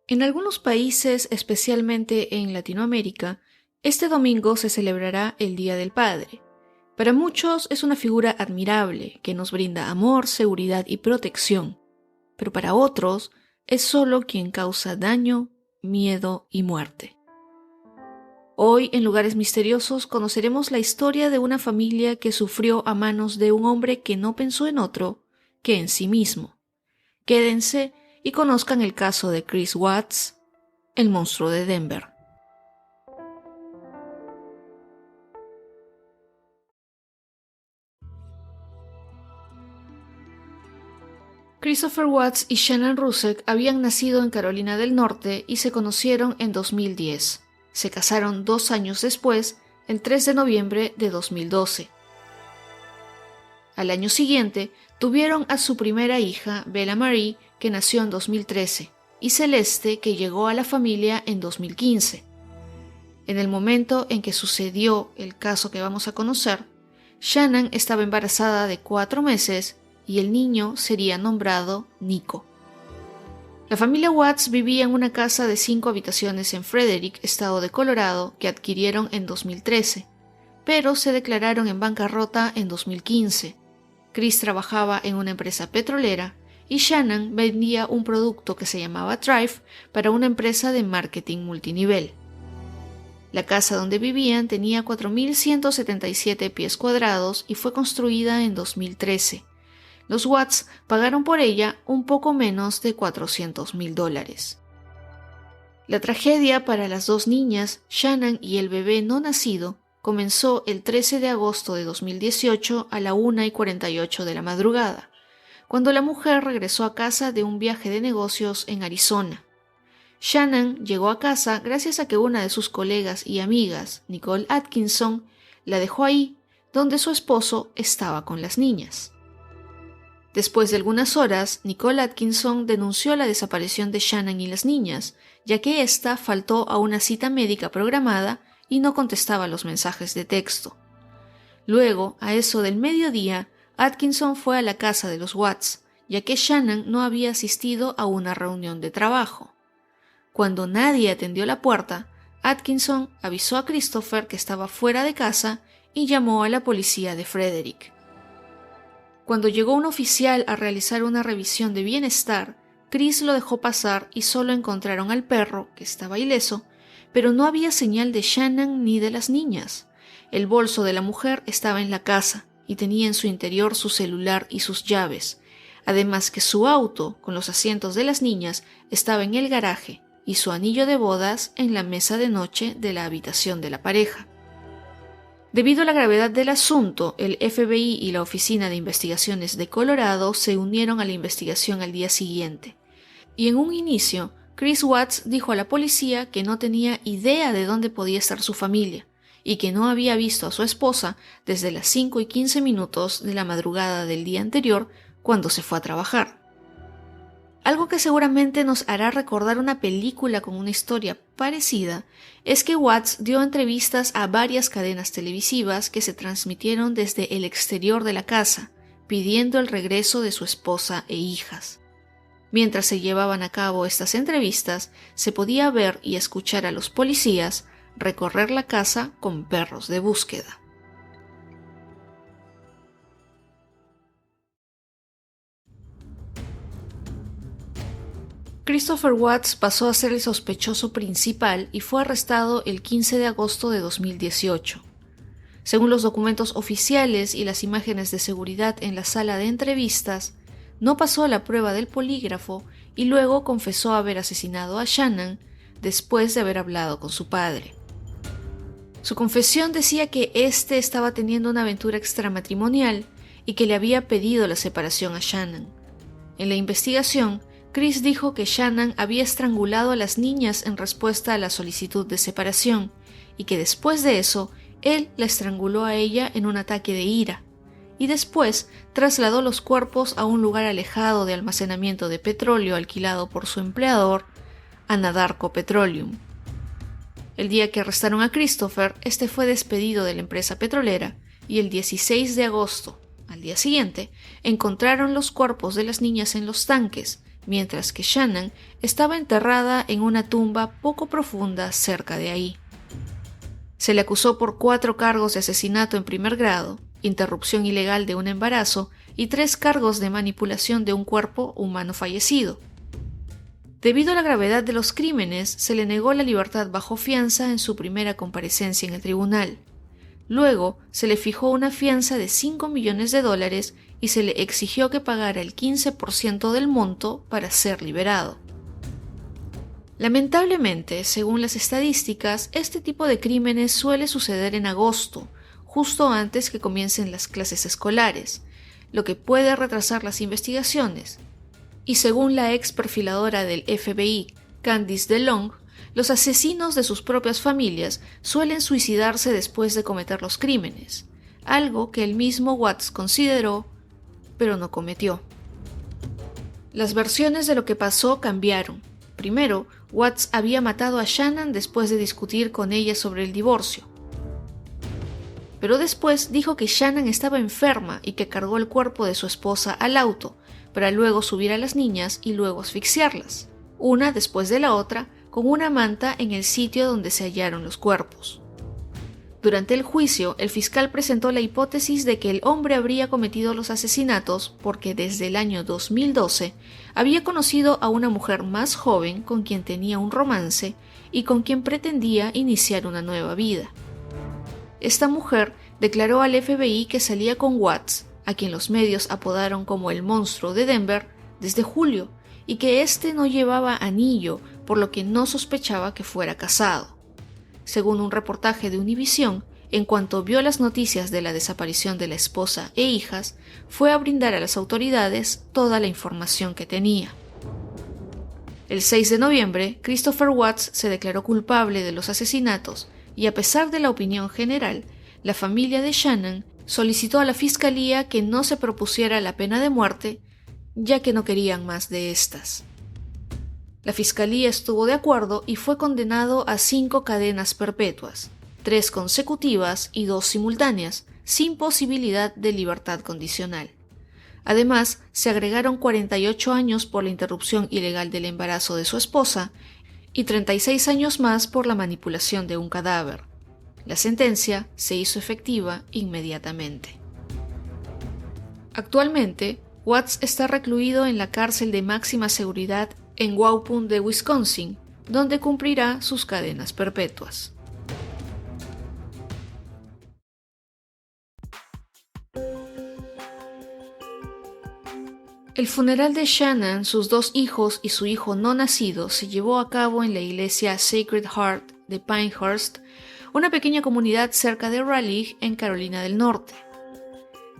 En algunos países, especialmente en Latinoamérica, este domingo se celebrará el Día del Padre. Para muchos es una figura admirable que nos brinda amor, seguridad y protección, pero para otros es solo quien causa daño, miedo y muerte. Hoy, en Lugares Misteriosos, conoceremos la historia de una familia que sufrió a manos de un hombre que no pensó en otro que en sí mismo. Quédense y conozcan el caso de Chris Watts, el monstruo de Denver. Christopher Watts y Shannan Rusek habían nacido en Carolina del Norte y se conocieron en 2010. Se casaron 2 años después, el 3 de noviembre de 2012. Al año siguiente, tuvieron a su primera hija, Bella Marie, que nació en 2013, y Celeste, que llegó a la familia en 2015. En el momento en que sucedió el caso que vamos a conocer, Shannan estaba embarazada de 4 meses y el niño sería nombrado Nico. La familia Watts vivía en una casa de 5 habitaciones en Frederick, estado de Colorado, que adquirieron en 2013, pero se declararon en bancarrota en 2015. Chris trabajaba en una empresa petrolera y Shannan vendía un producto que se llamaba Thrive para una empresa de marketing multinivel. La casa donde vivían tenía 4.177 pies cuadrados y fue construida en 2013. Los Watts pagaron por ella un poco menos de $400,000. La tragedia para las 2 niñas, Shannan y el bebé no nacido, comenzó el 13 de agosto de 2018 a la 1:48 de la madrugada, cuando la mujer regresó a casa de un viaje de negocios en Arizona. Shannan llegó a casa gracias a que una de sus colegas y amigas, Nicole Atkinson, la dejó ahí, donde su esposo estaba con las niñas. Después de algunas horas, Nicole Atkinson denunció la desaparición de Shannan y las niñas, ya que ésta faltó a una cita médica programada y no contestaba los mensajes de texto. Luego, a eso del mediodía, Atkinson fue a la casa de los Watts, ya que Shannan no había asistido a una reunión de trabajo. Cuando nadie atendió la puerta, Atkinson avisó a Christopher que estaba fuera de casa y llamó a la policía de Frederick. Cuando llegó un oficial a realizar una revisión de bienestar, Chris lo dejó pasar y solo encontraron al perro, que estaba ileso, pero no había señal de Shannan ni de las niñas. El bolso de la mujer estaba en la casa y tenía en su interior su celular y sus llaves, además que su auto, con los asientos de las niñas, estaba en el garaje y su anillo de bodas en la mesa de noche de la habitación de la pareja. Debido a la gravedad del asunto, el FBI y la Oficina de Investigaciones de Colorado se unieron a la investigación al día siguiente. Y en un inicio, Chris Watts dijo a la policía que no tenía idea de dónde podía estar su familia y que no había visto a su esposa desde las 5:15 de la madrugada del día anterior, cuando se fue a trabajar. Algo que seguramente nos hará recordar una película con una historia parecida es que Watts dio entrevistas a varias cadenas televisivas que se transmitieron desde el exterior de la casa, pidiendo el regreso de su esposa e hijas. Mientras se llevaban a cabo estas entrevistas, se podía ver y escuchar a los policías recorrer la casa con perros de búsqueda. Christopher Watts pasó a ser el sospechoso principal y fue arrestado el 15 de agosto de 2018. Según los documentos oficiales y las imágenes de seguridad en la sala de entrevistas, no pasó la prueba del polígrafo y luego confesó haber asesinado a Shannan después de haber hablado con su padre. Su confesión decía que éste estaba teniendo una aventura extramatrimonial y que le había pedido la separación a Shannan. En la investigación, Chris dijo que Shannan había estrangulado a las niñas en respuesta a la solicitud de separación y que después de eso, él la estranguló a ella en un ataque de ira, y después trasladó los cuerpos a un lugar alejado de almacenamiento de petróleo alquilado por su empleador, Anadarko Petroleum. El día que arrestaron a Christopher, este fue despedido de la empresa petrolera y el 16 de agosto, al día siguiente, encontraron los cuerpos de las niñas en los tanques, mientras que Shannan estaba enterrada en una tumba poco profunda cerca de ahí. Se le acusó por 4 cargos de asesinato en primer grado, interrupción ilegal de un embarazo y 3 cargos de manipulación de un cuerpo humano fallecido. Debido a la gravedad de los crímenes, se le negó la libertad bajo fianza en su primera comparecencia en el tribunal. Luego, se le fijó una fianza de $5 millones y se le exigió que pagara el 15% del monto para ser liberado. Lamentablemente, según las estadísticas, este tipo de crímenes suele suceder en agosto, justo antes que comiencen las clases escolares, lo que puede retrasar las investigaciones. Y según la ex perfiladora del FBI, Candice DeLong, los asesinos de sus propias familias suelen suicidarse después de cometer los crímenes, algo que el mismo Watts consideró, pero no cometió. Las versiones de lo que pasó cambiaron. Primero, Watts había matado a Shannan después de discutir con ella sobre el divorcio. Pero después dijo que Shannan estaba enferma y que cargó el cuerpo de su esposa al auto, para luego subir a las niñas y luego asfixiarlas, una después de la otra, con una manta en el sitio donde se hallaron los cuerpos. Durante el juicio, el fiscal presentó la hipótesis de que el hombre habría cometido los asesinatos porque desde el año 2012 había conocido a una mujer más joven con quien tenía un romance y con quien pretendía iniciar una nueva vida. Esta mujer declaró al FBI que salía con Watts, a quien los medios apodaron como el monstruo de Denver, desde julio, y que éste no llevaba anillo, por lo que no sospechaba que fuera casado. Según un reportaje de Univision, en cuanto vio las noticias de la desaparición de la esposa e hijas, fue a brindar a las autoridades toda la información que tenía. El 6 de noviembre, Christopher Watts se declaró culpable de los asesinatos y, a pesar de la opinión general, la familia de Shannan solicitó a la fiscalía que no se propusiera la pena de muerte, ya que no querían más de estas. La fiscalía estuvo de acuerdo y fue condenado a 5 cadenas perpetuas, 3 consecutivas y 2 simultáneas, sin posibilidad de libertad condicional. Además, se agregaron 48 años por la interrupción ilegal del embarazo de su esposa y 36 años más por la manipulación de un cadáver. La sentencia se hizo efectiva inmediatamente. Actualmente, Watts está recluido en la cárcel de máxima seguridad en Waupun de Wisconsin, donde cumplirá sus cadenas perpetuas. El funeral de Shannan, sus 2 hijos y su hijo no nacido se llevó a cabo en la iglesia Sacred Heart de Pinehurst, una pequeña comunidad cerca de Raleigh, en Carolina del Norte.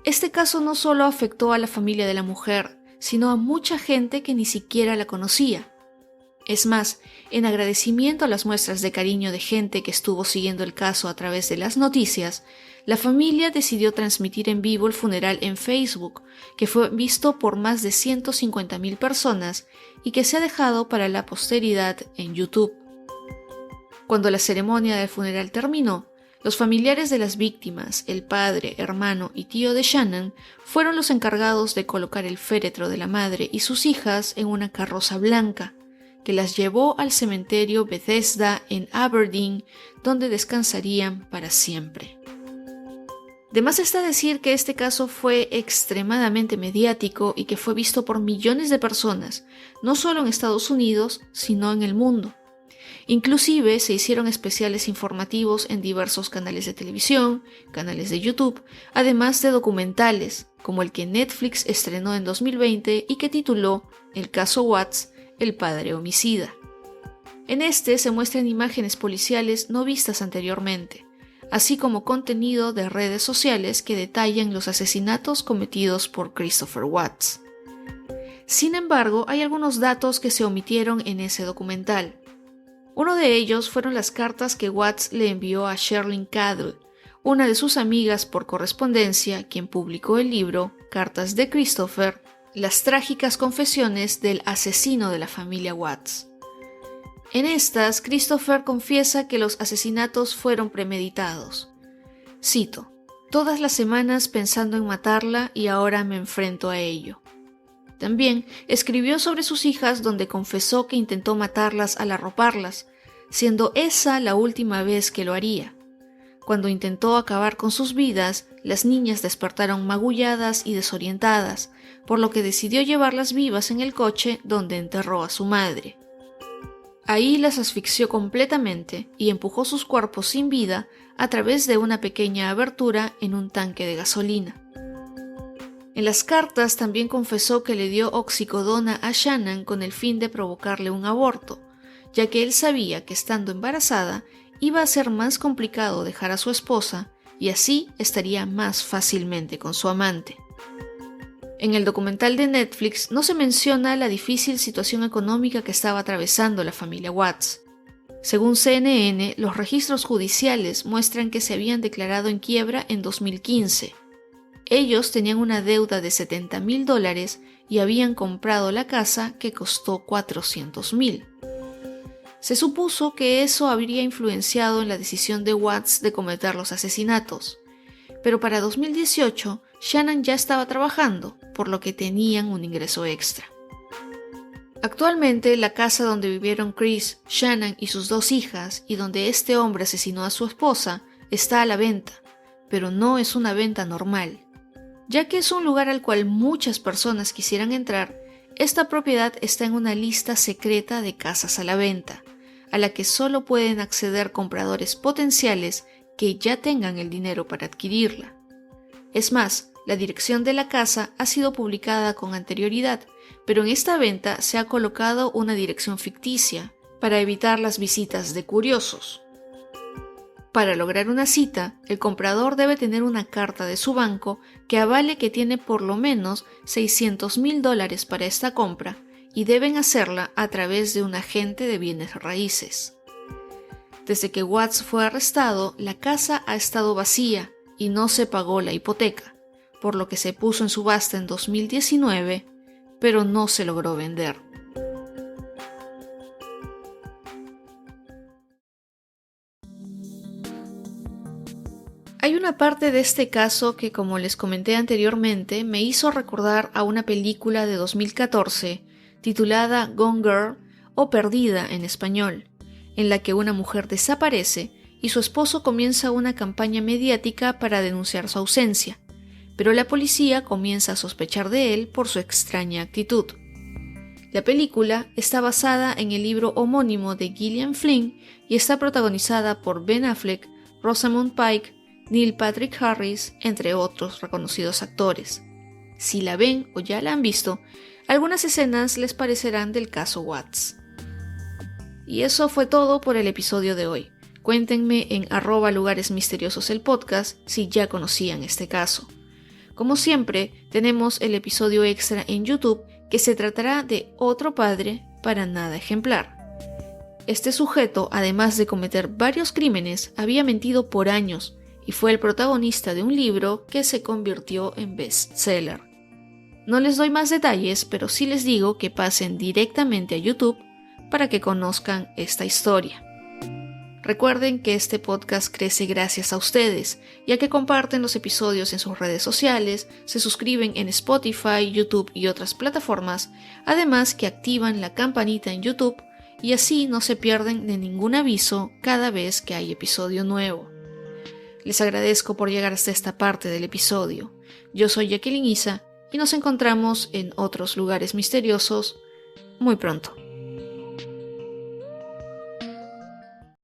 Este caso no solo afectó a la familia de la mujer, sino a mucha gente que ni siquiera la conocía. Es más, en agradecimiento a las muestras de cariño de gente que estuvo siguiendo el caso a través de las noticias, la familia decidió transmitir en vivo el funeral en Facebook, que fue visto por más de 150,000 personas y que se ha dejado para la posteridad en YouTube. Cuando la ceremonia del funeral terminó, los familiares de las víctimas, el padre, hermano y tío de Shannan, fueron los encargados de colocar el féretro de la madre y sus hijas en una carroza blanca, que las llevó al cementerio Bethesda en Aberdeen, donde descansarían para siempre. De más está decir que este caso fue extremadamente mediático y que fue visto por millones de personas, no solo en Estados Unidos, sino en el mundo. Inclusive se hicieron especiales informativos en diversos canales de televisión, canales de YouTube, además de documentales, como el que Netflix estrenó en 2020 y que tituló El caso Watts, el padre homicida. En este se muestran imágenes policiales no vistas anteriormente, así como contenido de redes sociales que detallan los asesinatos cometidos por Christopher Watts. Sin embargo, hay algunos datos que se omitieron en ese documental. Uno de ellos fueron las cartas que Watts le envió a Sherlyn Cadell, una de sus amigas por correspondencia, quien publicó el libro Cartas de Christopher, las trágicas confesiones del asesino de la familia Watts. En estas, Christopher confiesa que los asesinatos fueron premeditados. Cito: "Todas las semanas pensando en matarla y ahora me enfrento a ello. También escribió sobre sus hijas, donde confesó que intentó matarlas al arroparlas, siendo esa la última vez que lo haría. Cuando intentó acabar con sus vidas, las niñas despertaron magulladas y desorientadas, por lo que decidió llevarlas vivas en el coche donde enterró a su madre. Ahí las asfixió completamente y empujó sus cuerpos sin vida a través de una pequeña abertura en un tanque de gasolina. En las cartas también confesó que le dio oxicodona a Shannan con el fin de provocarle un aborto, ya que él sabía que estando embarazada iba a ser más complicado dejar a su esposa y así estaría más fácilmente con su amante. En el documental de Netflix no se menciona la difícil situación económica que estaba atravesando la familia Watts. Según CNN, los registros judiciales muestran que se habían declarado en quiebra en 2015. Ellos tenían una deuda de $70,000 y habían comprado la casa que costó $400,000. Se supuso que eso habría influenciado en la decisión de Watts de cometer los asesinatos, pero para 2018 Shannan ya estaba trabajando, por lo que tenían un ingreso extra. Actualmente, la casa donde vivieron Chris, Shannan y sus 2 hijas, y donde este hombre asesinó a su esposa, está a la venta, pero no es una venta normal. Ya que es un lugar al cual muchas personas quisieran entrar, esta propiedad está en una lista secreta de casas a la venta, a la que solo pueden acceder compradores potenciales que ya tengan el dinero para adquirirla. Es más, la dirección de la casa ha sido publicada con anterioridad, pero en esta venta se ha colocado una dirección ficticia para evitar las visitas de curiosos. Para lograr una cita, el comprador debe tener una carta de su banco que avale que tiene por lo menos $600,000 para esta compra y deben hacerla a través de un agente de bienes raíces. Desde que Watts fue arrestado, la casa ha estado vacía y no se pagó la hipoteca, por lo que se puso en subasta en 2019, pero no se logró vender. Hay una parte de este caso que, como les comenté anteriormente, me hizo recordar a una película de 2014 titulada Gone Girl o Perdida en español, en la que una mujer desaparece y su esposo comienza una campaña mediática para denunciar su ausencia, pero la policía comienza a sospechar de él por su extraña actitud. La película está basada en el libro homónimo de Gillian Flynn y está protagonizada por Ben Affleck, Rosamund Pike, Neil Patrick Harris, entre otros reconocidos actores. Si la ven o ya la han visto, algunas escenas les parecerán del caso Watts. Y eso fue todo por el episodio de hoy. Cuéntenme en @lugaresmisteriosos el podcast si ya conocían este caso. Como siempre, tenemos el episodio extra en YouTube que se tratará de otro padre para nada ejemplar. Este sujeto, además de cometer varios crímenes, había mentido por años y fue el protagonista de un libro que se convirtió en bestseller. No les doy más detalles, pero sí les digo que pasen directamente a YouTube para que conozcan esta historia. Recuerden que este podcast crece gracias a ustedes, ya que comparten los episodios en sus redes sociales, se suscriben en Spotify, YouTube y otras plataformas, además que activan la campanita en YouTube y así no se pierden de ningún aviso cada vez que hay episodio nuevo. Les agradezco por llegar hasta esta parte del episodio. Yo soy Jacqueline Isa y nos encontramos en otros lugares misteriosos muy pronto.